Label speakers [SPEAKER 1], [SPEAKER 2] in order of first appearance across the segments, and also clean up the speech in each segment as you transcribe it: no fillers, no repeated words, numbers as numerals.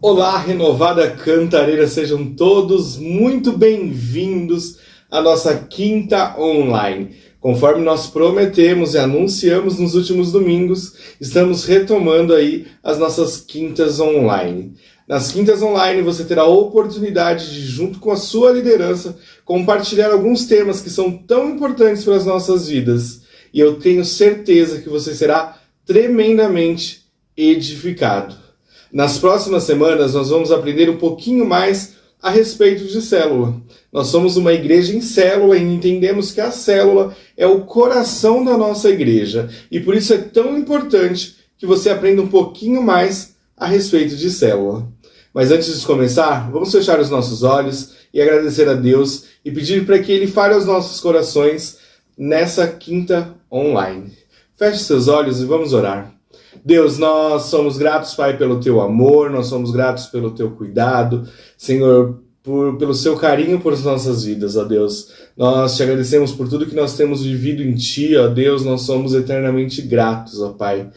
[SPEAKER 1] Olá, renovada cantareira, sejam todos muito bem-vindos à nossa quinta online. Conforme nós prometemos e anunciamos nos últimos domingos, estamos retomando aí as nossas quintas online. Nas quintas online você terá a oportunidade de, junto com a sua liderança, compartilhar alguns temas que são tão importantes para as nossas vidas. E eu tenho certeza que você será tremendamente edificado. Nas próximas semanas, nós vamos aprender um pouquinho mais a respeito de célula. Nós somos uma igreja em célula e entendemos que a célula é o coração da nossa igreja. E por isso é tão importante que você aprenda um pouquinho mais a respeito de célula. Mas antes de começar, vamos fechar os nossos olhos e agradecer a Deus e pedir para que Ele fale aos nossos corações nessa quinta online. Feche seus olhos e vamos orar. Deus, nós somos gratos, Pai, pelo Teu amor, nós somos gratos pelo Teu cuidado, Senhor, pelo Seu carinho por nossas vidas, ó Deus. Nós Te agradecemos por tudo que nós temos vivido em Ti, ó Deus, nós somos eternamente gratos, ó Pai.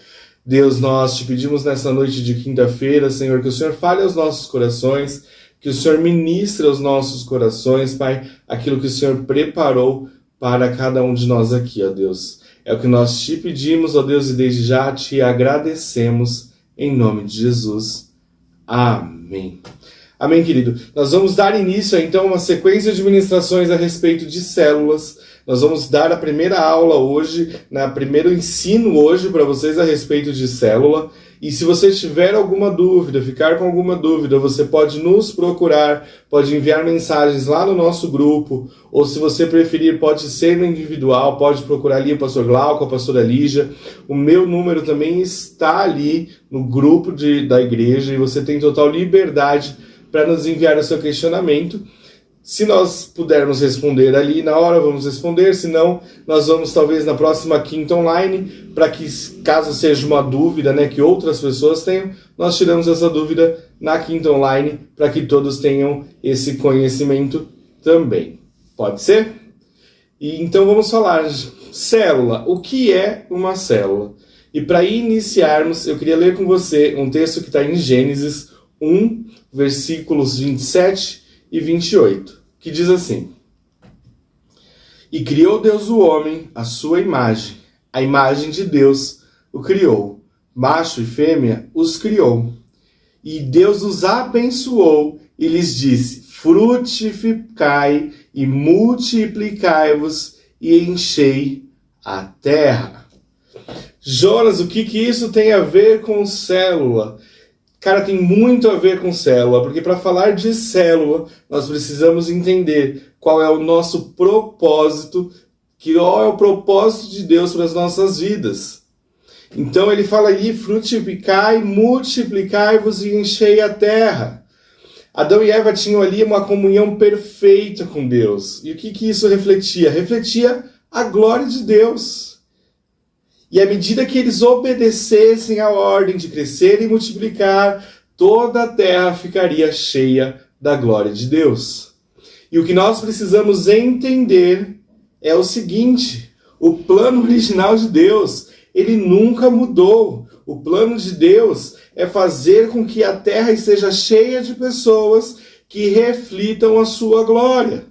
[SPEAKER 1] Deus, nós Te pedimos nessa noite de quinta-feira, Senhor, que o Senhor fale aos nossos corações, que o Senhor ministre aos nossos corações, Pai, aquilo que o Senhor preparou para cada um de nós aqui, ó Deus. É o que nós Te pedimos, ó Deus, e desde já Te agradecemos, em nome de Jesus. Amém. Amém, querido. Nós vamos dar início, então, a uma sequência de ministrações a respeito de células. Nós vamos dar a primeira aula hoje, primeiro ensino hoje para vocês a respeito de célula. E se você tiver alguma dúvida, ficar com alguma dúvida, você pode nos procurar, pode enviar mensagens lá no nosso grupo, ou se você preferir, pode ser no individual, pode procurar ali o pastor Glauco, a pastora Lígia. O meu número também está ali no grupo da igreja e você tem total liberdade para nos enviar o seu questionamento. Se nós pudermos responder ali na hora, vamos responder. Se não, nós vamos talvez na próxima quinta online, para que, caso seja uma dúvida, que outras pessoas tenham, nós tiramos essa dúvida na quinta online, para que todos tenham esse conhecimento também. Pode ser? E então vamos falar de célula. O que é uma célula? E para iniciarmos, eu queria ler com você um texto que está em Gênesis 1, versículos 27 e 28, que diz assim: E criou Deus o homem à sua imagem, a imagem de Deus o criou, macho e fêmea os criou. E Deus os abençoou e lhes disse: frutificai e multiplicai-vos e enchei a terra. Jonas, o que isso tem a ver com célula? Cara, tem muito a ver com célula, porque para falar de célula, nós precisamos entender qual é o nosso propósito, qual é o propósito de Deus para as nossas vidas. Então ele fala aí, frutificai, multiplicai-vos e enchei a terra. Adão e Eva tinham ali uma comunhão perfeita com Deus. E o que isso refletia? Refletia a glória de Deus. E à medida que eles obedecessem à ordem de crescer e multiplicar, toda a terra ficaria cheia da glória de Deus. E o que nós precisamos entender é o seguinte: o plano original de Deus, ele nunca mudou. O plano de Deus é fazer com que a terra esteja cheia de pessoas que reflitam a sua glória.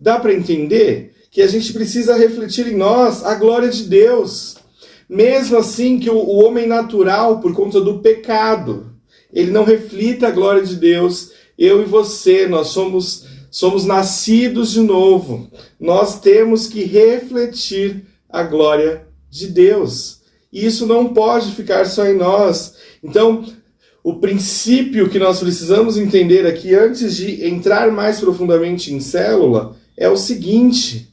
[SPEAKER 1] Dá para entender que a gente precisa refletir em nós a glória de Deus. Mesmo assim que o homem natural, por conta do pecado, ele não reflita a glória de Deus. Eu e você, nós somos nascidos de novo. Nós temos que refletir a glória de Deus. E isso não pode ficar só em nós. Então, o princípio que nós precisamos entender aqui, antes de entrar mais profundamente em célula, é o seguinte: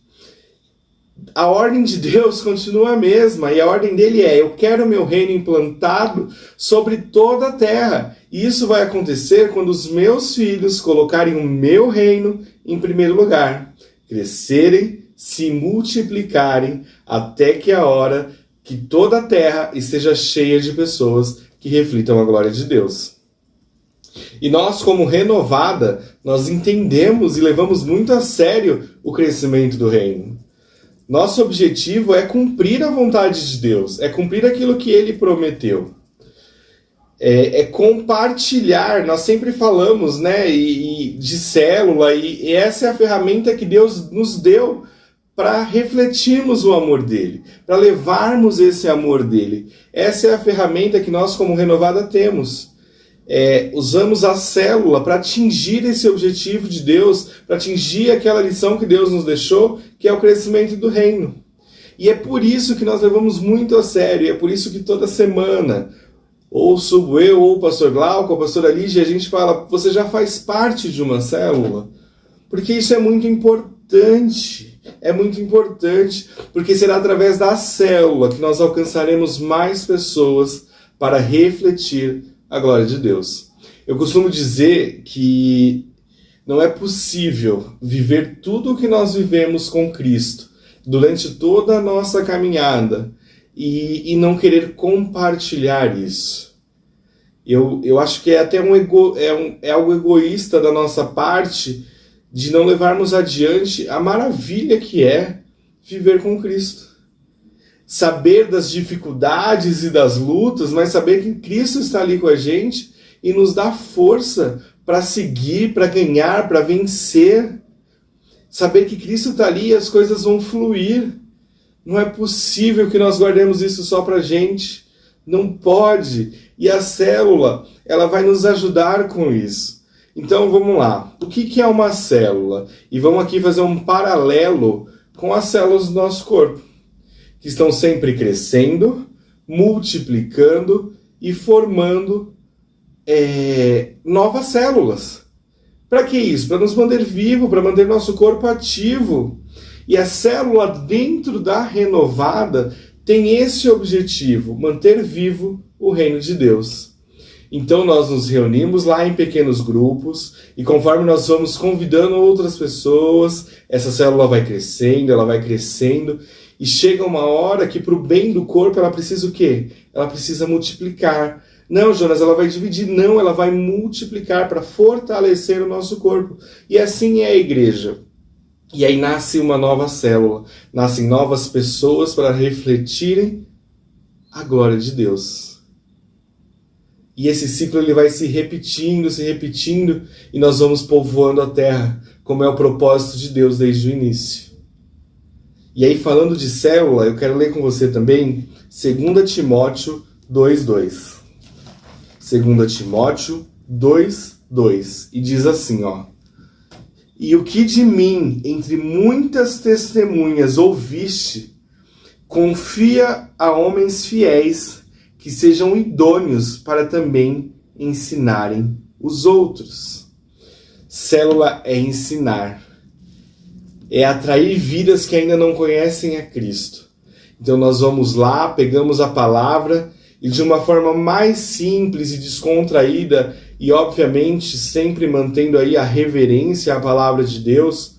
[SPEAKER 1] a ordem de Deus continua a mesma, e a ordem dele é: eu quero meu reino implantado sobre toda a terra. E isso vai acontecer quando os meus filhos colocarem o meu reino em primeiro lugar, crescerem, se multiplicarem, até que a hora que toda a terra esteja cheia de pessoas que reflitam a glória de Deus. E nós, como renovada, nós entendemos e levamos muito a sério o crescimento do reino. Nosso objetivo é cumprir a vontade de Deus, é cumprir aquilo que Ele prometeu. é compartilhar. Nós sempre falamos, né, de célula, e essa é a ferramenta que Deus nos deu para refletirmos o amor dele, para levarmos esse amor dele. Essa é a ferramenta que nós, como Renovada, temos. Usamos a célula para atingir esse objetivo de Deus, para atingir aquela lição que Deus nos deixou, que é o crescimento do reino. E é por isso que nós levamos muito a sério, é por isso que toda semana, ou sou eu, ou o pastor Glauco, ou a pastora Lígia, a gente fala, você já faz parte de uma célula? Porque isso é muito importante. É muito importante, porque será através da célula que nós alcançaremos mais pessoas para refletir a glória de Deus. Eu costumo dizer que não é possível viver tudo o que nós vivemos com Cristo durante toda a nossa caminhada e não querer compartilhar isso. Eu acho que é até algo egoísta da nossa parte de não levarmos adiante a maravilha que é viver com Cristo. Saber das dificuldades e das lutas, mas saber que Cristo está ali com a gente e nos dá força para seguir, para ganhar, para vencer. Saber que Cristo está ali e as coisas vão fluir. Não é possível que nós guardemos isso só para a gente. Não pode. E a célula, ela vai nos ajudar com isso. Então vamos lá, o que é uma célula? E vamos aqui fazer um paralelo com as células do nosso corpo, que estão sempre crescendo, multiplicando e formando novas células. Para que isso? Para nos manter vivo, para manter nosso corpo ativo. E a célula dentro da Renovada tem esse objetivo, manter vivo o reino de Deus. Então nós nos reunimos lá em pequenos grupos e conforme nós vamos convidando outras pessoas, essa célula vai crescendo e chega uma hora que para o bem do corpo ela precisa o quê? Ela precisa multiplicar. Não, Jonas, ela vai dividir. Não, ela vai multiplicar para fortalecer o nosso corpo. E assim é a igreja. E aí nasce uma nova célula, nascem novas pessoas para refletirem a glória de Deus. E esse ciclo ele vai se repetindo, e nós vamos povoando a terra, como é o propósito de Deus desde o início. E aí, falando de célula, eu quero ler com você também 2 Timóteo 2:2. 2 Timóteo 2:2. E diz assim, ó. E o que de mim, entre muitas testemunhas, ouviste, confia a homens fiéis, que sejam idôneos para também ensinarem os outros. Célula é ensinar. É atrair vidas que ainda não conhecem a Cristo. Então nós vamos lá, pegamos a palavra e de uma forma mais simples e descontraída e obviamente sempre mantendo aí a reverência à palavra de Deus,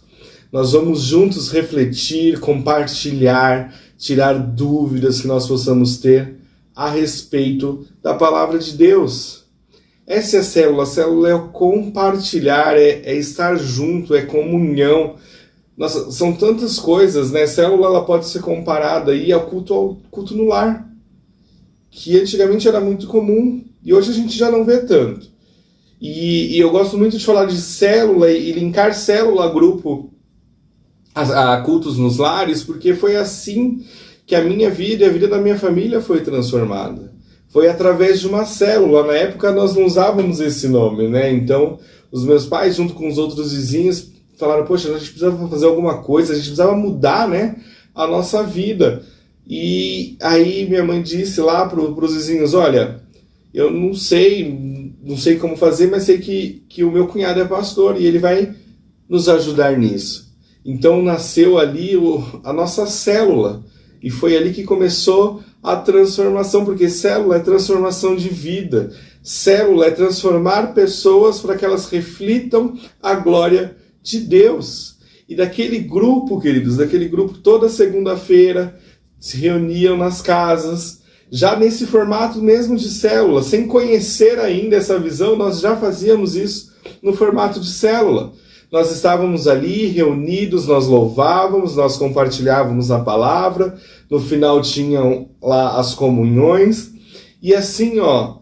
[SPEAKER 1] nós vamos juntos refletir, compartilhar, tirar dúvidas que nós possamos ter a respeito da palavra de Deus. Essa é a célula é o compartilhar, é estar junto, é comunhão. Nossa, são tantas coisas, né? Célula ela pode ser comparada aí ao culto no lar, que antigamente era muito comum e hoje a gente já não vê tanto. E eu gosto muito de falar de célula e linkar célula a grupo, a cultos nos lares, porque foi assim que a minha vida e a vida da minha família foi transformada. Foi através de uma célula. Na época nós não usávamos esse nome, né? Então, os meus pais, junto com os outros vizinhos, falaram, poxa, a gente precisava fazer alguma coisa, a gente precisava mudar, né, a nossa vida. E aí minha mãe disse lá para os vizinhos, olha, eu não sei como fazer, mas sei que o meu cunhado é pastor e ele vai nos ajudar nisso. Então nasceu ali a nossa célula. E foi ali que começou a transformação, porque célula é transformação de vida. Célula é transformar pessoas para que elas reflitam a glória de Deus. E daquele grupo, queridos, toda segunda-feira se reuniam nas casas, já nesse formato mesmo de célula, sem conhecer ainda essa visão, nós já fazíamos isso no formato de célula. Nós estávamos ali reunidos, nós louvávamos, nós compartilhávamos a palavra, no final tinham lá as comunhões, E assim,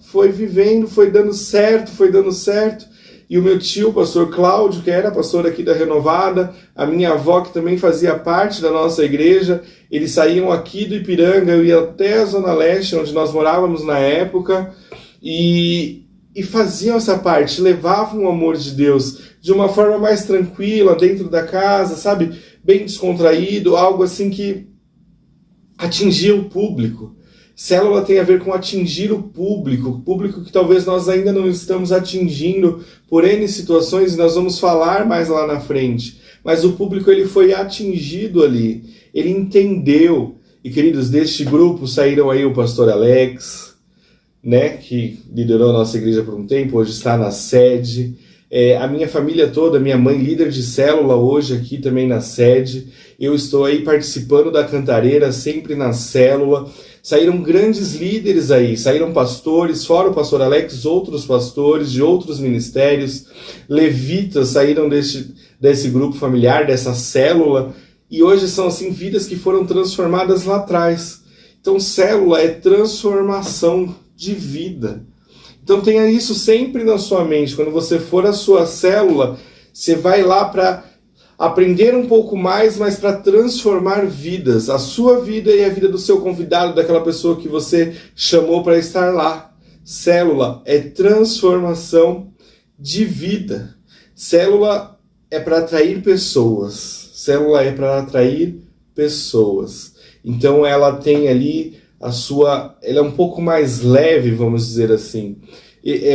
[SPEAKER 1] foi vivendo, foi dando certo. E o meu tio, o pastor Cláudio, que era pastor aqui da Renovada, a minha avó, que também fazia parte da nossa igreja, eles saíam aqui do Ipiranga, eu ia até a Zona Leste, onde nós morávamos na época, e faziam essa parte, levavam o amor de Deus de uma forma mais tranquila, dentro da casa, sabe? Bem descontraído, algo assim que atingia o público. Célula tem a ver com atingir o público que talvez nós ainda não estamos atingindo por N situações, e nós vamos falar mais lá na frente. Mas o público, ele foi atingido ali, ele entendeu. E queridos, deste grupo saíram aí o pastor Alex, né, que liderou a nossa igreja por um tempo, hoje está na sede. A minha família toda, minha mãe líder de célula hoje aqui também na sede. Eu estou aí participando da Cantareira, sempre na célula. Saíram grandes líderes aí, saíram pastores, fora o pastor Alex, outros pastores de outros ministérios, levitas saíram desse grupo familiar, dessa célula, e hoje são assim vidas que foram transformadas lá atrás. Então célula é transformação de vida. Então tenha isso sempre na sua mente. Quando você for à sua célula, você vai lá para aprender um pouco mais, mas para transformar vidas, a sua vida e a vida do seu convidado, daquela pessoa que você chamou para estar lá. Célula é transformação de vida. Célula é para atrair pessoas. Célula é para atrair pessoas. Então ela tem ali ela é um pouco mais leve, vamos dizer assim.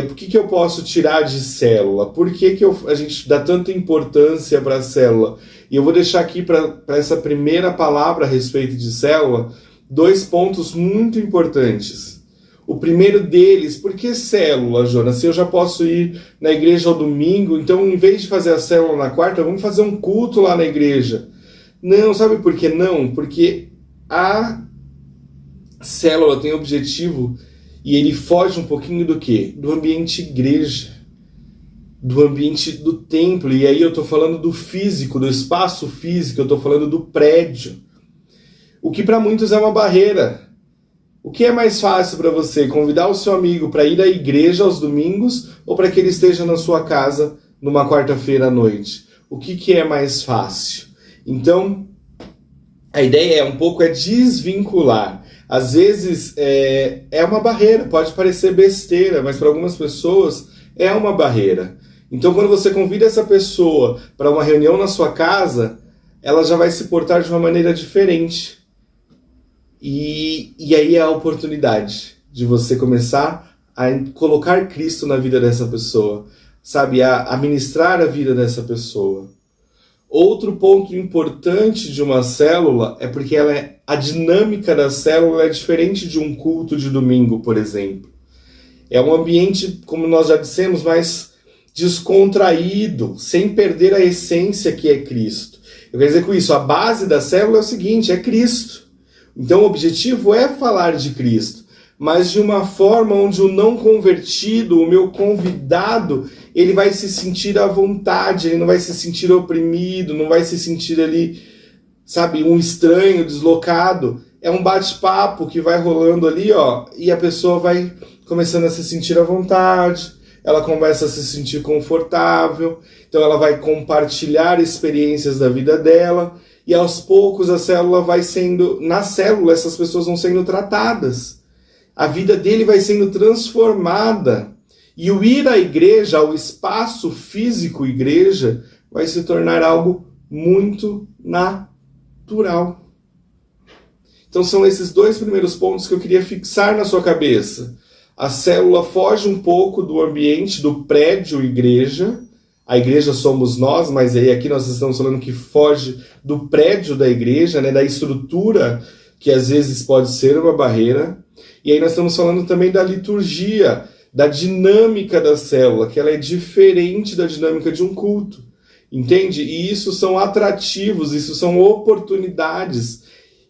[SPEAKER 1] Por que eu posso tirar de célula? Por que a gente dá tanta importância para a célula? E eu vou deixar aqui para essa primeira palavra a respeito de célula 2 pontos muito importantes. O primeiro deles, por que célula, Jonas? Se eu já posso ir na igreja ao domingo, então em vez de fazer a célula na quarta, vamos fazer um culto lá na igreja. Não, sabe por que não? Porque a célula tem objetivo, e ele foge um pouquinho do quê? Do ambiente igreja, do ambiente do templo. E aí eu estou falando do físico, do espaço físico, eu estou falando do prédio. O que para muitos é uma barreira. O que é mais fácil para você? Convidar o seu amigo para ir à igreja aos domingos ou para que ele esteja na sua casa numa quarta-feira à noite? O que é mais fácil? Então, a ideia é desvincular. Às vezes é uma barreira, pode parecer besteira, mas para algumas pessoas é uma barreira. Então quando você convida essa pessoa para uma reunião na sua casa, ela já vai se portar de uma maneira diferente. E aí é a oportunidade de você começar a colocar Cristo na vida dessa pessoa, sabe? A ministrar a vida dessa pessoa. Outro ponto importante de uma célula é porque a dinâmica da célula é diferente de um culto de domingo, por exemplo. É um ambiente, como nós já dissemos, mais descontraído, sem perder a essência que é Cristo. Eu quero dizer com isso, a base da célula é o seguinte, é Cristo. Então o objetivo é falar de Cristo, mas de uma forma onde o não convertido, o meu convidado, ele vai se sentir à vontade, ele não vai se sentir oprimido, não vai se sentir ali, sabe, um estranho, deslocado. É um bate-papo que vai rolando ali, e a pessoa vai começando a se sentir à vontade, ela começa a se sentir confortável, então ela vai compartilhar experiências da vida dela, e aos poucos na célula essas pessoas vão sendo tratadas. A vida dele vai sendo transformada. E o ir à igreja, ao espaço físico igreja, vai se tornar algo muito natural. Então são esses 2 primeiros pontos que eu queria fixar na sua cabeça. A célula foge um pouco do ambiente, do prédio igreja. A igreja somos nós, mas aí aqui nós estamos falando que foge do prédio da igreja, né, da estrutura, que às vezes pode ser uma barreira. E aí nós estamos falando também da liturgia, da dinâmica da célula, que ela é diferente da dinâmica de um culto, entende? E isso são atrativos, isso são oportunidades.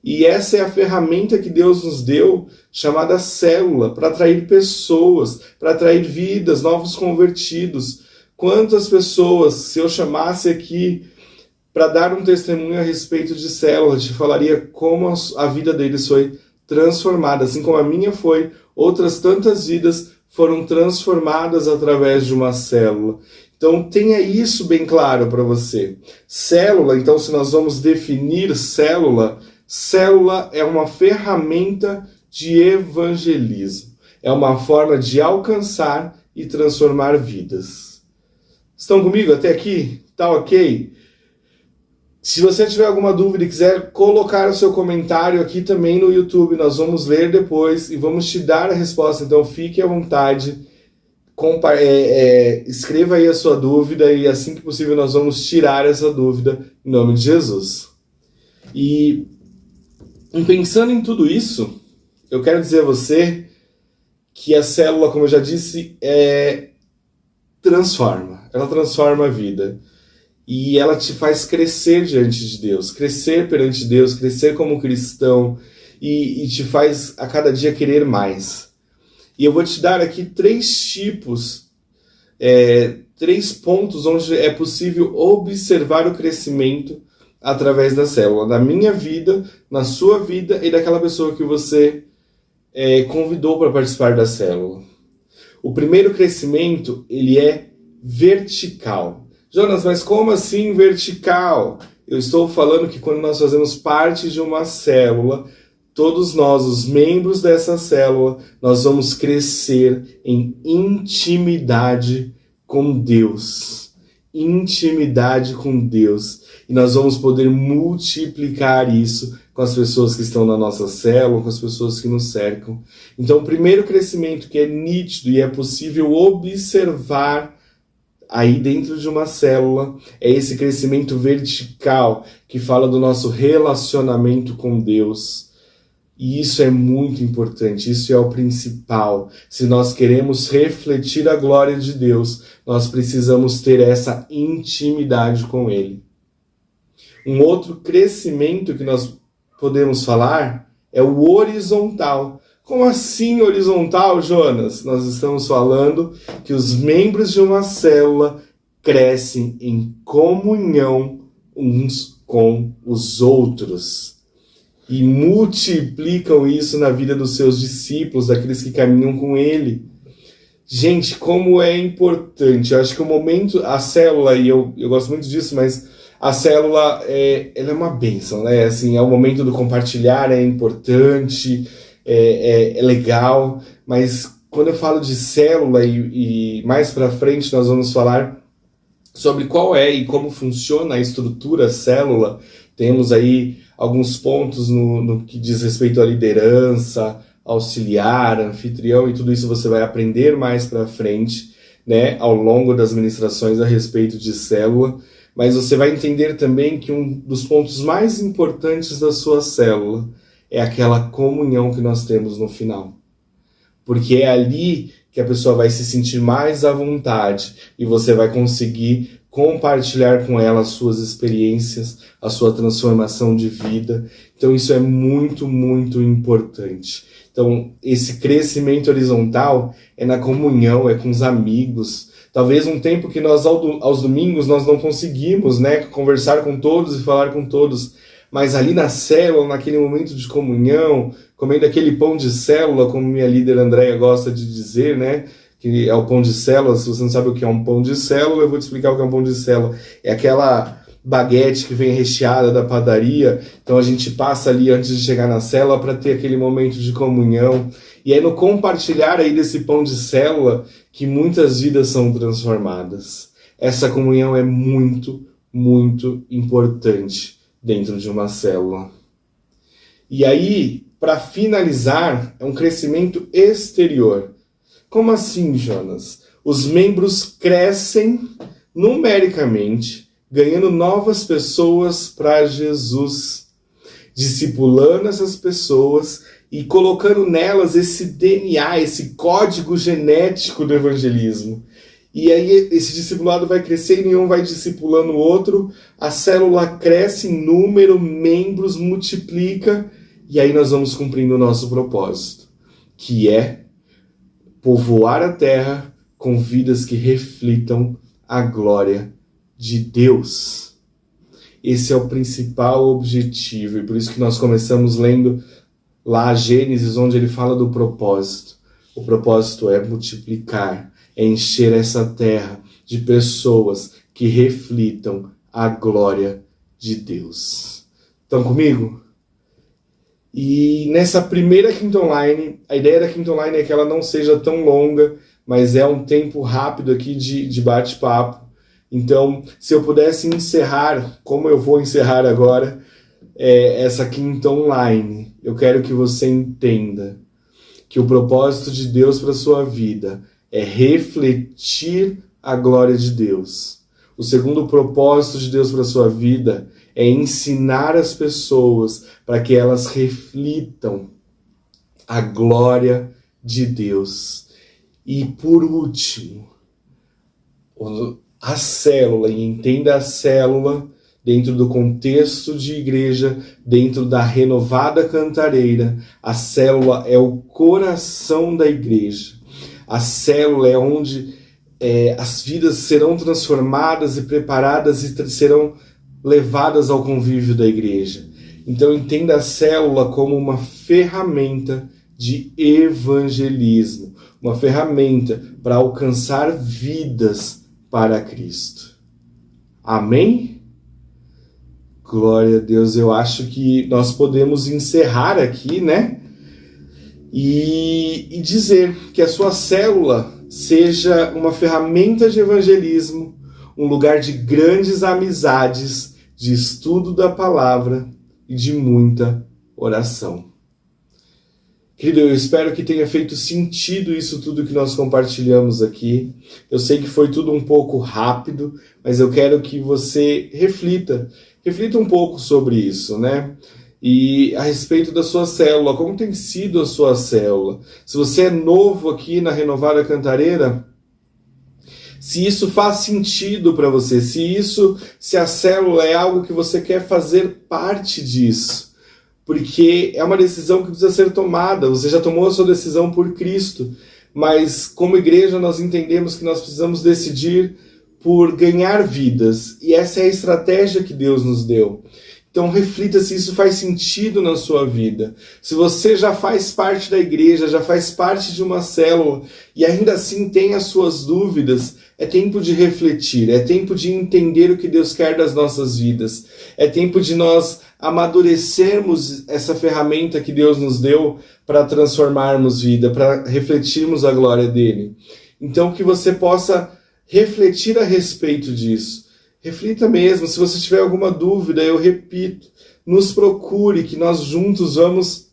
[SPEAKER 1] E essa é a ferramenta que Deus nos deu, chamada célula, para atrair pessoas, para atrair vidas, novos convertidos. Quantas pessoas, se eu chamasse aqui para dar um testemunho a respeito de célula, te falaria como a vida deles foi transformada, assim como a minha foi, outras tantas vidas foram transformadas através de uma célula. Então tenha isso bem claro para você. Célula, então se nós vamos definir célula, célula é uma ferramenta de evangelismo. É uma forma de alcançar e transformar vidas. Estão comigo até aqui? Tá ok? Se você tiver alguma dúvida e quiser colocar o seu comentário aqui também no YouTube, nós vamos ler depois e vamos te dar a resposta. Então fique à vontade, escreva aí a sua dúvida e assim que possível nós vamos tirar essa dúvida em nome de Jesus. E pensando em tudo isso, eu quero dizer a você que a célula, como eu já disse, ela transforma a vida. E ela te faz crescer diante de Deus, crescer perante Deus, crescer como cristão e te faz a cada dia querer mais. E eu vou te dar aqui 3 pontos onde é possível observar o crescimento através da célula, na minha vida, na sua vida e daquela pessoa que você convidou para participar da célula. O primeiro crescimento, ele é vertical. Jonas, mas como assim vertical? Eu estou falando que quando nós fazemos parte de uma célula, todos nós, os membros dessa célula, nós vamos crescer em intimidade com Deus. Intimidade com Deus. E nós vamos poder multiplicar isso com as pessoas que estão na nossa célula, com as pessoas que nos cercam. Então, o primeiro crescimento que é nítido e é possível observar aí dentro de uma célula é esse crescimento vertical que fala do nosso relacionamento com Deus. E isso é muito importante, isso é o principal. Se nós queremos refletir a glória de Deus, nós precisamos ter essa intimidade com Ele. Um outro crescimento que nós podemos falar é o horizontal. Como assim horizontal, Jonas? Nós estamos falando que os membros de uma célula crescem em comunhão uns com os outros e multiplicam isso na vida dos seus discípulos, daqueles que caminham com ele. Gente, como é importante. Eu acho que o momento, a célula, e eu gosto muito disso, mas a célula ela é uma bênção, né? Assim, é o momento do compartilhar, é importante, é legal, mas quando eu falo de célula e mais para frente nós vamos falar sobre qual é e como funciona a estrutura célula, temos aí alguns pontos no que diz respeito à liderança, auxiliar, anfitrião, e tudo isso você vai aprender mais para frente, né, ao longo das ministrações a respeito de célula, mas você vai entender também que um dos pontos mais importantes da sua célula é aquela comunhão que nós temos no final. Porque é ali que a pessoa vai se sentir mais à vontade e você vai conseguir compartilhar com ela as suas experiências, a sua transformação de vida. Então isso é muito, muito importante. Então esse crescimento horizontal é na comunhão, é com os amigos. Talvez um tempo que nós aos domingos nós não conseguimos, né, conversar com todos e falar com todos, mas ali na célula, naquele momento de comunhão, comendo aquele pão de célula, como minha líder Andréia gosta de dizer, né? Que é o pão de célula. Se você não sabe o que é um pão de célula, eu vou te explicar o que é um pão de célula. É aquela baguete que vem recheada da padaria, então a gente passa ali antes de chegar na célula para ter aquele momento de comunhão. E é no compartilhar aí desse pão de célula que muitas vidas são transformadas. Essa comunhão é muito, muito importante dentro de uma célula. E aí, para finalizar, é um crescimento exterior. Como assim, Jonas? Os membros crescem numericamente, ganhando novas pessoas para Jesus, discipulando essas pessoas e colocando nelas esse DNA, esse código genético do evangelismo. E aí esse discipulado vai crescendo e um vai discipulando o outro, a célula cresce em número, membros, multiplica, e aí nós vamos cumprindo o nosso propósito, que é povoar a terra com vidas que reflitam a glória de Deus. Esse é o principal objetivo, e por isso que nós começamos lendo lá Gênesis, onde ele fala do propósito. O propósito é multiplicar, é encher essa terra de pessoas que reflitam a glória de Deus. Estão comigo? E nessa primeira Quinta Online, a ideia da Quinta Online é que ela não seja tão longa, mas é um tempo rápido aqui de bate-papo. Então, se eu pudesse encerrar, como eu vou encerrar agora, essa Quinta Online, eu quero que você entenda que o propósito de Deus para a sua vida é refletir a glória de Deus. O segundo propósito de Deus para a sua vida é ensinar as pessoas para que elas reflitam a glória de Deus. E por último, a célula, e entenda a célula dentro do contexto de igreja, dentro da Renovada Cantareira. A célula é o coração da igreja. A célula é onde as vidas serão transformadas e preparadas e serão levadas ao convívio da igreja. Então entenda a célula como uma ferramenta de evangelismo, uma ferramenta para alcançar vidas para Cristo. Amém? Glória a Deus. Eu acho que nós podemos encerrar aqui, né? E dizer que a sua célula seja uma ferramenta de evangelismo, um lugar de grandes amizades, de estudo da palavra e de muita oração. Querido, eu espero que tenha feito sentido isso tudo que nós compartilhamos aqui. Eu sei que foi tudo um pouco rápido, mas eu quero que você reflita um pouco sobre isso, né? E a respeito da sua célula, como tem sido a sua célula? Se você é novo aqui na Renovada Cantareira, se isso faz sentido para você, se a célula é algo que você quer fazer parte disso, porque é uma decisão que precisa ser tomada. Você já tomou a sua decisão por Cristo, mas como igreja nós entendemos que nós precisamos decidir por ganhar vidas, e essa é a estratégia que Deus nos deu. Então reflita se isso faz sentido na sua vida. Se você já faz parte da igreja, já faz parte de uma célula e ainda assim tem as suas dúvidas, é tempo de refletir, é tempo de entender o que Deus quer das nossas vidas. É tempo de nós amadurecermos essa ferramenta que Deus nos deu para transformarmos vida, para refletirmos a glória dele. Então que você possa refletir a respeito disso. Reflita mesmo, se você tiver alguma dúvida, eu repito, nos procure, que nós juntos vamos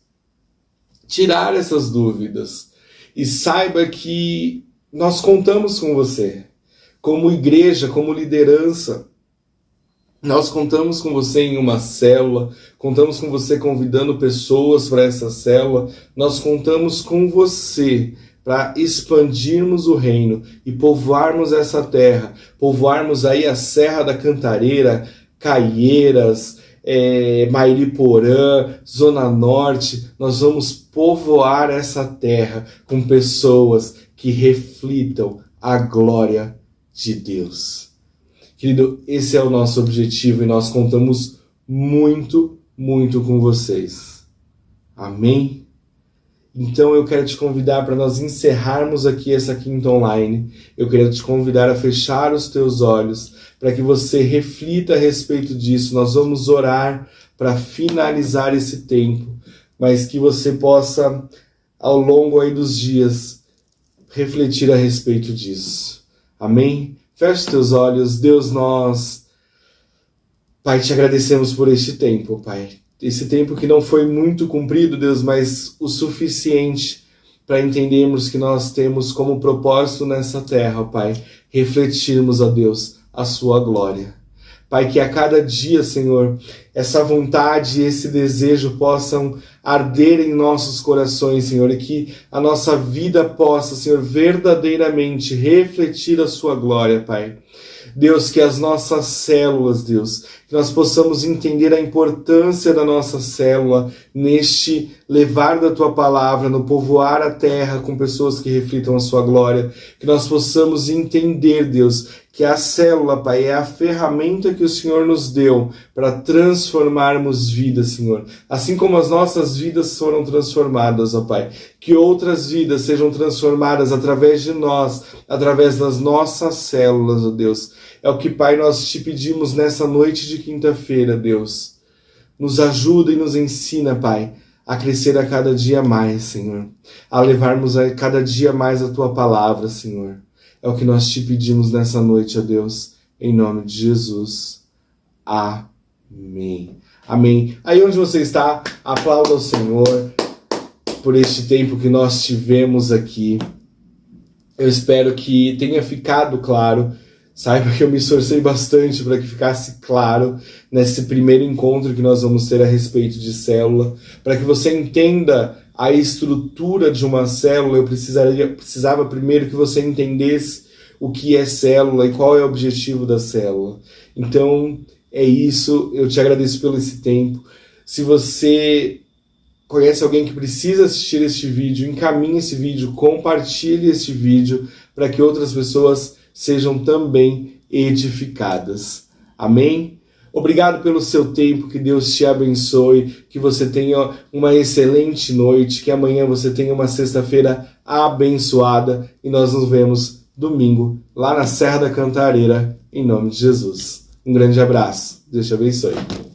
[SPEAKER 1] tirar essas dúvidas. E saiba que nós contamos com você, como igreja, como liderança. Nós contamos com você em uma célula, contamos com você convidando pessoas para essa célula, nós contamos com você para expandirmos o reino e povoarmos essa terra, povoarmos aí a Serra da Cantareira, Caieiras, Mairiporã, Zona Norte. Nós vamos povoar essa terra com pessoas que reflitam a glória de Deus. Querido, esse é o nosso objetivo e nós contamos muito, muito com vocês. Amém? Então eu quero te convidar para nós encerrarmos aqui essa Quinta Online. Eu quero te convidar a fechar os teus olhos para que você reflita a respeito disso. Nós vamos orar para finalizar esse tempo, mas que você possa, ao longo aí dos dias, refletir a respeito disso. Amém? Feche os teus olhos. Deus, nós, Pai, te agradecemos por este tempo, Pai. Esse tempo que não foi muito cumprido, Deus, mas o suficiente para entendermos que nós temos como propósito nessa terra, Pai, refletirmos, ó Deus, a sua glória. Pai, que a cada dia, Senhor, essa vontade e esse desejo possam arder em nossos corações, Senhor, e que a nossa vida possa, Senhor, verdadeiramente refletir a sua glória, Pai. Deus, que as nossas células, Deus, que nós possamos entender a importância da nossa célula neste levar da Tua palavra, no povoar a terra com pessoas que reflitam a Sua glória, que nós possamos entender, Deus, que a célula, Pai, é a ferramenta que o Senhor nos deu para transformarmos vidas, Senhor. Assim como as nossas vidas foram transformadas, ó Pai, que outras vidas sejam transformadas através de nós, através das nossas células, ó Deus. É o que, Pai, nós te pedimos nessa noite de quinta-feira, Deus. Nos ajuda e nos ensina, Pai, a crescer a cada dia mais, Senhor. A levarmos a cada dia mais a Tua palavra, Senhor. É o que nós te pedimos nessa noite, ó Deus, em nome de Jesus. Amém. Amém. Aí onde você está, aplauda o Senhor por este tempo que nós tivemos aqui. Eu espero que tenha ficado claro. Saiba que eu me esforcei bastante para que ficasse claro nesse primeiro encontro que nós vamos ter a respeito de célula. Para que você entenda a estrutura de uma célula, eu precisava primeiro que você entendesse o que é célula e qual é o objetivo da célula. Então, é isso. Eu te agradeço pelo esse tempo. Se você conhece alguém que precisa assistir este vídeo, encaminhe esse vídeo, compartilhe este vídeo para que outras pessoas sejam também edificadas. Amém? Obrigado pelo seu tempo, que Deus te abençoe, que você tenha uma excelente noite, que amanhã você tenha uma sexta-feira abençoada e nós nos vemos domingo lá na Serra da Cantareira, em nome de Jesus. Um grande abraço. Deus te abençoe.